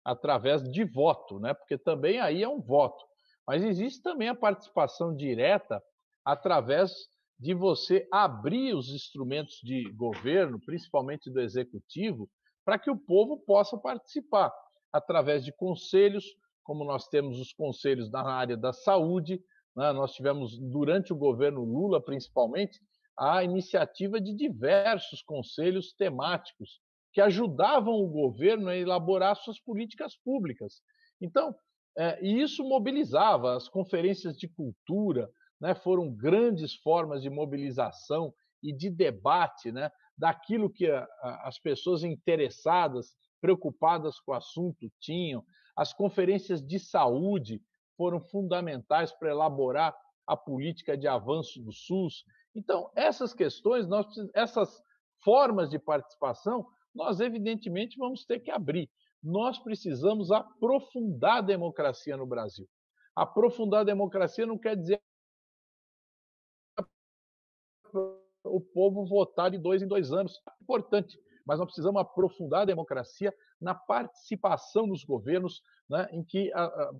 através de voto, né? Porque também aí é um voto. Mas existe também a participação direta através de você abrir os instrumentos de governo, principalmente do executivo, para que o povo possa participar através de conselhos, como nós temos os conselhos na área da saúde, né? Nós tivemos, durante o governo Lula principalmente, a iniciativa de diversos conselhos temáticos que ajudavam o governo a elaborar suas políticas públicas. Então, e isso mobilizava. As conferências de cultura, né, foram grandes formas de mobilização e de debate, né, daquilo que as pessoas interessadas, preocupadas com o assunto tinham. As conferências de saúde foram fundamentais para elaborar a política de avanço do SUS. Então, essas questões, essas formas de participação, nós evidentemente vamos ter que abrir. Nós precisamos aprofundar a democracia no Brasil. Aprofundar a democracia não quer dizer o povo votar de 2 em 2 anos. É importante, mas nós precisamos aprofundar a democracia na participação dos governos, né, em que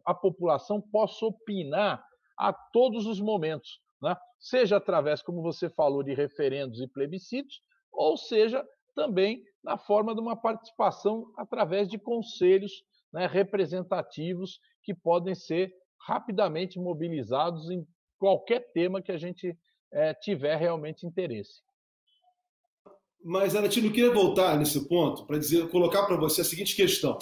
a população possa opinar a todos os momentos, né? Seja através, como você falou, de referendos e plebiscitos, ou seja também na forma de uma participação através de conselhos, né, representativos que podem ser rapidamente mobilizados em qualquer tema que a gente tiver realmente interesse. Mas, Aratino, eu queria voltar nesse ponto para colocar para você a seguinte questão.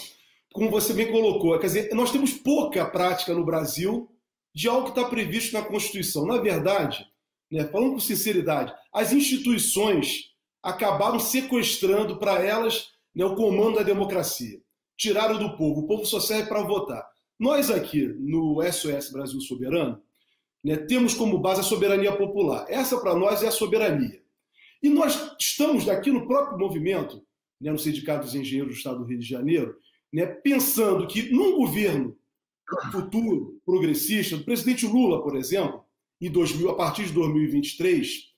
Como você bem colocou, quer dizer, nós temos pouca prática no Brasil de algo que está previsto na Constituição. Na verdade, né, falando com sinceridade, as instituições acabaram sequestrando para elas, né, o comando da democracia. Tiraram do povo. O povo só serve para votar. Nós aqui, no SOS Brasil Soberano, né, temos como base a soberania popular. Essa, para nós, é a soberania. E nós estamos aqui no próprio movimento, né, no Sindicato dos Engenheiros do Estado do Rio de Janeiro, né, pensando que num governo futuro, progressista, do presidente Lula, por exemplo, a partir de 2023,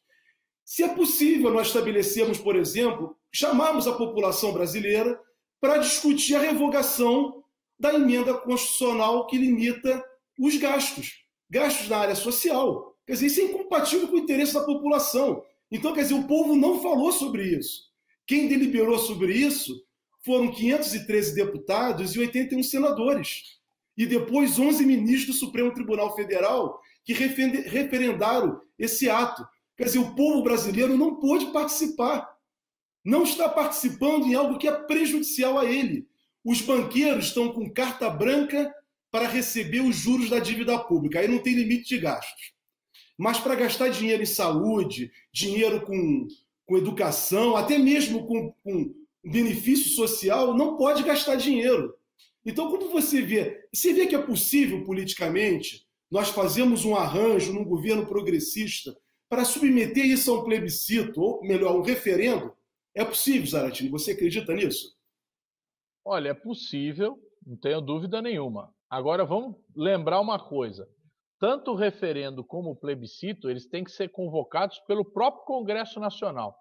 se é possível nós estabelecermos, por exemplo, chamarmos a população brasileira para discutir a revogação da emenda constitucional que limita os gastos na área social. Quer dizer, isso é incompatível com o interesse da população. Então, quer dizer, o povo não falou sobre isso. Quem deliberou sobre isso foram 513 deputados e 81 senadores. E depois 11 ministros do Supremo Tribunal Federal que referendaram esse ato. Quer dizer, o povo brasileiro não pôde participar. Não está participando em algo que é prejudicial a ele. Os banqueiros estão com carta branca para receber os juros da dívida pública. Aí não tem limite de gastos. Mas para gastar dinheiro em saúde, dinheiro com educação, até mesmo com benefício social, não pode gastar dinheiro. Então, como você vê que é possível politicamente nós fazermos um arranjo num governo progressista para submeter isso a um plebiscito, ou melhor, um referendo? É possível, Zaratini? Você acredita nisso? Olha, é possível, não tenho dúvida nenhuma. Agora, vamos lembrar uma coisa. Tanto o referendo como o plebiscito, eles têm que ser convocados pelo próprio Congresso Nacional.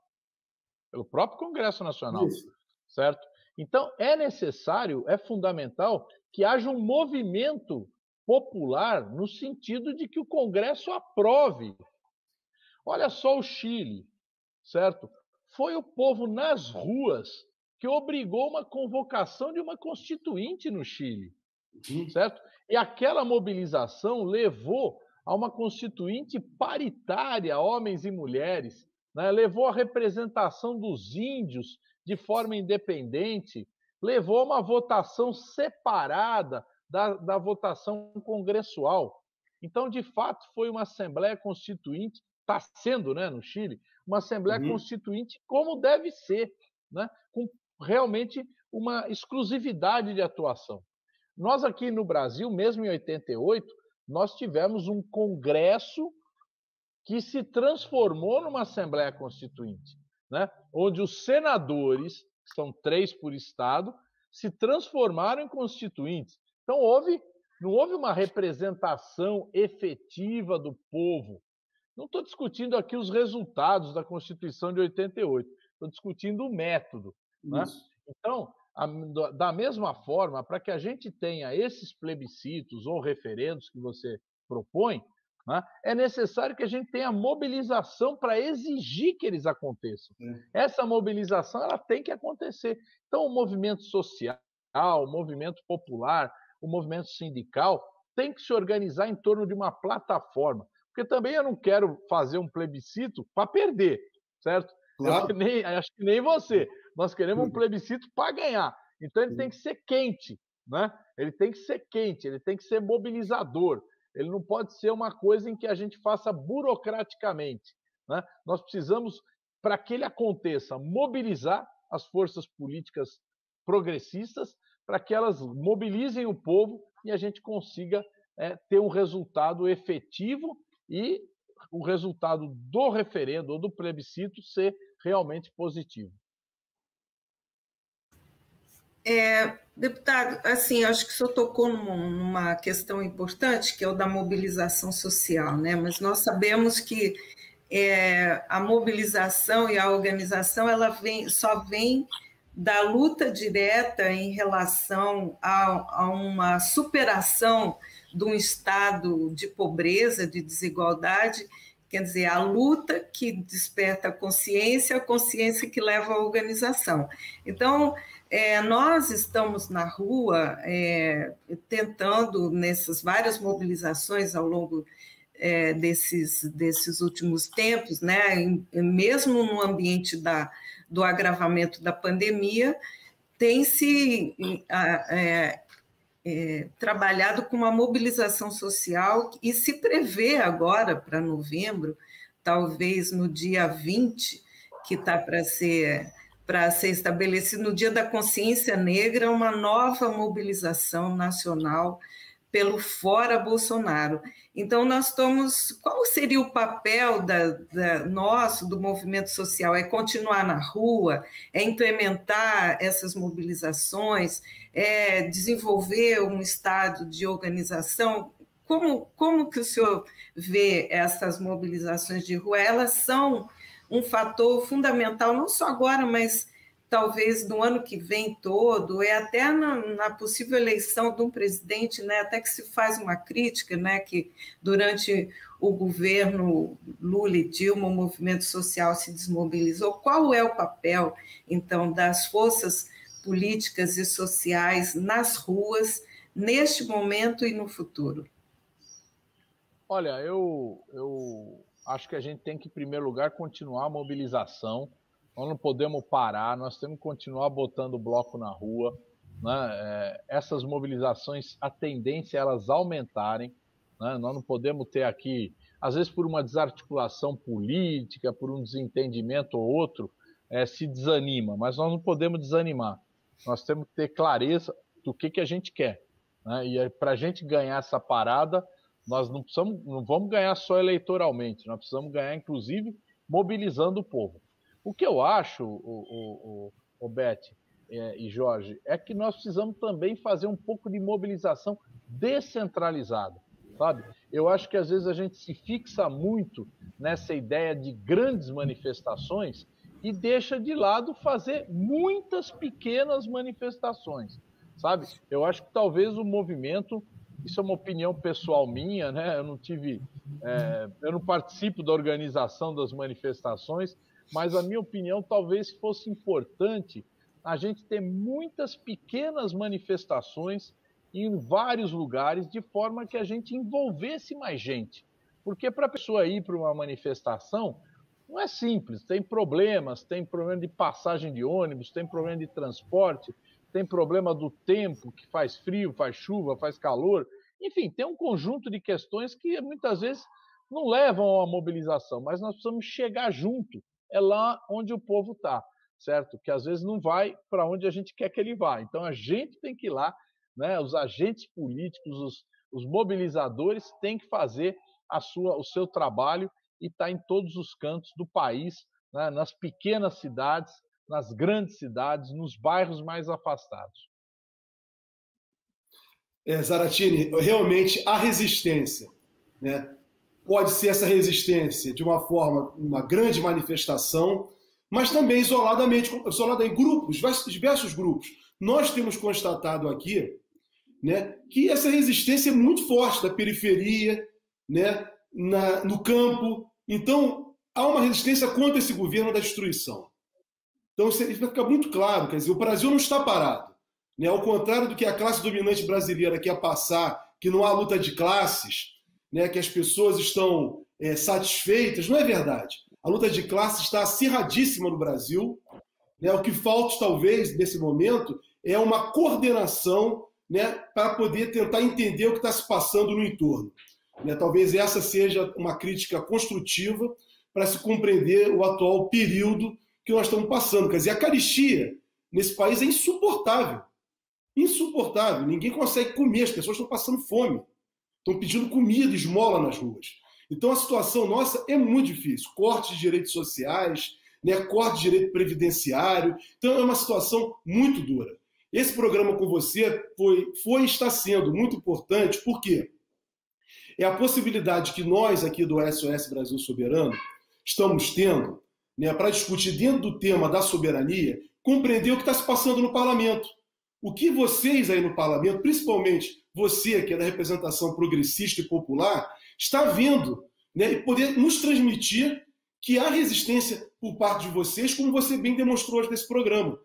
Pelo próprio Congresso Nacional, Isso. certo? Então, é necessário, é fundamental que haja um movimento popular no sentido de que o Congresso aprove. Olha só o Chile, certo? Foi o povo nas ruas que obrigou uma convocação de uma constituinte no Chile. certo? E aquela mobilização levou a uma constituinte paritária, homens e mulheres, né? Levou à representação dos índios de forma independente, levou a uma votação separada da votação congressual. Então, de fato, foi uma Assembleia Constituinte, está sendo, né, no Chile, uma Assembleia Constituinte como deve ser, né, com realmente uma exclusividade de atuação. Nós aqui no Brasil, mesmo em 88, nós tivemos um Congresso que se transformou numa Assembleia Constituinte, né, onde os senadores, que são 3 por estado, se transformaram em constituintes. Então, não houve uma representação efetiva do povo. Não estou discutindo aqui os resultados da Constituição de 88, estou discutindo o método. Né? Então, da mesma forma, para que a gente tenha esses plebiscitos ou referendos que você propõe, né, é necessário que a gente tenha mobilização para exigir que eles aconteçam. Essa mobilização ela tem que acontecer. Então, o movimento social, o movimento popular, o movimento sindical tem que se organizar em torno de uma plataforma. Porque também eu não quero fazer um plebiscito para perder, certo? Claro. Acho que nem você. Nós queremos um plebiscito para ganhar. Então ele tem que ser quente, né? Ele tem que ser quente, ele tem que ser mobilizador. Ele não pode ser uma coisa em que a gente faça burocraticamente, né? Nós precisamos, para que ele aconteça, mobilizar as forças políticas progressistas para que elas mobilizem o povo e a gente consiga ter um resultado efetivo e o resultado do referendo ou do plebiscito ser realmente positivo. Deputado, assim, acho que o senhor tocou numa questão importante, que é o da mobilização social, né? Mas nós sabemos que a mobilização e a organização só vem da luta direta em relação a uma superação de um estado de pobreza, de desigualdade, quer dizer, a luta que desperta a consciência que leva à organização. Então, nós estamos na rua tentando, nessas várias mobilizações ao longo desses últimos tempos, né, mesmo no ambiente do agravamento da pandemia, tem se trabalhado com uma mobilização social e se prevê agora para novembro, talvez no dia 20, que está para ser estabelecido, no Dia da Consciência Negra, uma nova mobilização nacional pelo Fora Bolsonaro. Então, qual seria o papel nosso, do movimento social? É continuar na rua? É implementar essas mobilizações? É desenvolver um estado de organização? Como que o senhor vê essas mobilizações de rua? Elas são um fator fundamental, não só agora, mas talvez no ano que vem todo, até na possível eleição de um presidente, né, até que se faz uma crítica, né, que durante o governo Lula e Dilma o movimento social se desmobilizou. Qual é o papel, então, das forças políticas e sociais nas ruas, neste momento e no futuro? Olha, eu acho que a gente tem que, em primeiro lugar, continuar a mobilização. Nós não podemos parar, nós temos que continuar botando o bloco na rua, né? Essas mobilizações, a tendência é elas aumentarem, né? Nós não podemos ter aqui, às vezes por uma desarticulação política, por um desentendimento ou outro, se desanima, mas nós não podemos desanimar. Nós temos que ter clareza do que a gente quer, né? E para a gente ganhar essa parada, nós não vamos ganhar só eleitoralmente, nós precisamos ganhar, inclusive, mobilizando o povo. O que eu acho, o Beth e Jorge, é que nós precisamos também fazer um pouco de mobilização descentralizada, sabe? Eu acho que às vezes a gente se fixa muito nessa ideia de grandes manifestações e deixa de lado fazer muitas pequenas manifestações, sabe? Eu acho que talvez o movimento, isso é uma opinião pessoal minha, né? Eu não participo da organização das manifestações, mas a minha opinião talvez fosse importante a gente ter muitas pequenas manifestações em vários lugares, de forma que a gente envolvesse mais gente. Porque para a pessoa ir para uma manifestação, não é simples, tem problema de passagem de ônibus, tem problema de transporte, tem problema do tempo, que faz frio, faz chuva, faz calor. Enfim, tem um conjunto de questões que muitas vezes não levam à mobilização, mas nós precisamos chegar junto, é lá onde o povo está, certo? Que às vezes não vai para onde a gente quer que ele vá. Então a gente tem que ir lá, né? Os agentes políticos, os mobilizadores têm que fazer o seu trabalho e estar em todos os cantos do país, né? Nas pequenas cidades, nas grandes cidades, nos bairros mais afastados. Zaratini, realmente a resistência, né? Pode ser essa resistência de uma forma, uma grande manifestação, mas também isolada em grupos, diversos grupos. Nós temos constatado aqui, né, que essa resistência é muito forte da periferia, né, no campo. Então, há uma resistência contra esse governo da destruição. Então, isso vai ficar muito claro. Quer dizer, o Brasil não está parado, né? Ao contrário do que a classe dominante brasileira quer passar, que não há luta de classes, né, que as pessoas estão satisfeitas, não é verdade. A luta de classes está acirradíssima no Brasil, né? O que falta, talvez, nesse momento, é uma coordenação, né, para poder tentar entender o que está se passando no entorno. Né? Talvez essa seja uma crítica construtiva para se compreender o atual período que nós estamos passando. Quer dizer, a carestia nesse país é insuportável. Insuportável. Ninguém consegue comer, as pessoas estão passando fome. Estão pedindo comida, esmola nas ruas. Então a situação nossa é muito difícil. Corte de direitos sociais, né, corte de direito previdenciário. Então é uma situação muito dura. Esse programa com você foi e está sendo muito importante, porque é a possibilidade que nós aqui do SOS Brasil Soberano estamos tendo, né, para discutir dentro do tema da soberania, compreender o que está se passando no parlamento. O que vocês aí no parlamento, principalmente você que é da representação progressista e popular, está vendo, né, e poder nos transmitir que há resistência por parte de vocês, como você bem demonstrou hoje nesse programa.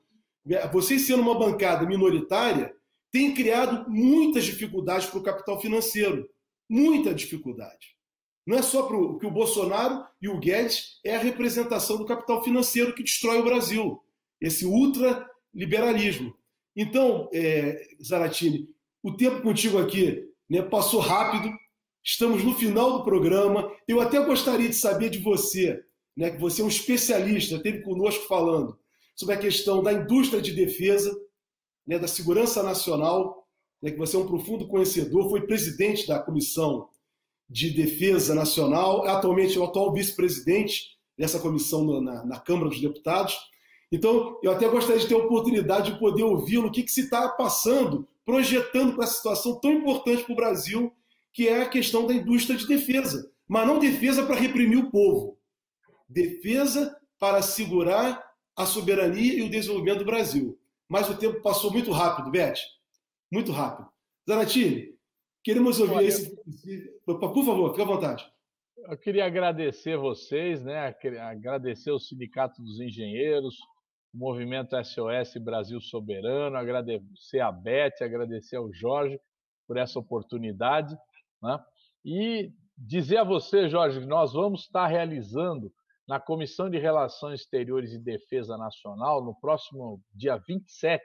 Vocês sendo uma bancada minoritária, têm criado muitas dificuldades para o capital financeiro. Muita dificuldade. Não é só para que o Bolsonaro e o Guedes é a representação do capital financeiro que destrói o Brasil. Esse ultraliberalismo. Então, Zaratini, o tempo contigo aqui, né, passou rápido. Estamos no final do programa. Eu até gostaria de saber de você, né, que você é um especialista, esteve conosco falando sobre a questão da indústria de defesa, né, da segurança nacional, né, que você é um profundo conhecedor, foi presidente da Comissão de Defesa Nacional, atualmente é o atual vice-presidente dessa comissão na Câmara dos Deputados. Então, eu até gostaria de ter a oportunidade de poder ouvi-lo, o que se está passando, projetando para essa situação tão importante para o Brasil, que é a questão da indústria de defesa. Mas não defesa para reprimir o povo. Defesa para assegurar a soberania e o desenvolvimento do Brasil. Mas o tempo passou muito rápido, Beth. Muito rápido. Zaratini, queremos ouvir esse... Por favor, fique à vontade. Eu queria agradecer vocês, né? Agradecer o Sindicato dos Engenheiros, o Movimento SOS Brasil Soberano, agradecer a Beth, agradecer ao Jorge por essa oportunidade, né? E dizer a você, Jorge, que nós vamos estar realizando na Comissão de Relações Exteriores e Defesa Nacional, no próximo dia 27,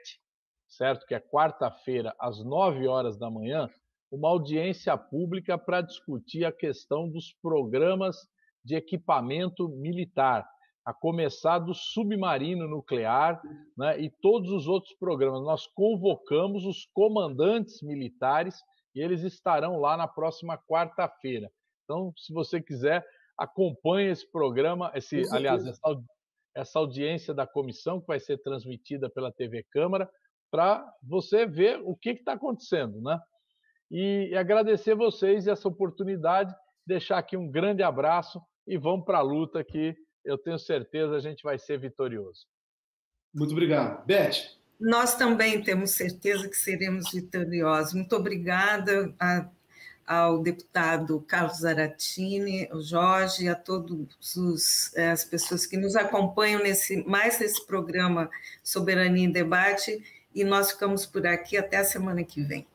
certo? Que é quarta-feira, às 9 horas da manhã, uma audiência pública para discutir a questão dos programas de equipamento militar, a começar do submarino nuclear, né, e todos os outros programas. Nós convocamos os comandantes militares e eles estarão lá na próxima quarta-feira. Então, se você quiser, acompanhe esse programa, essa audiência da comissão, que vai ser transmitida pela TV Câmara, para você ver o que está acontecendo, né? E agradecer vocês essa oportunidade, deixar aqui um grande abraço e vamos para a luta que eu tenho certeza a gente vai ser vitorioso. Muito obrigado. Beth? Nós também temos certeza que seremos vitoriosos. Muito obrigada ao deputado Carlos Zaratini, ao Jorge, a todas as pessoas que nos acompanham nesse programa Soberania em Debate, e nós ficamos por aqui até a semana que vem.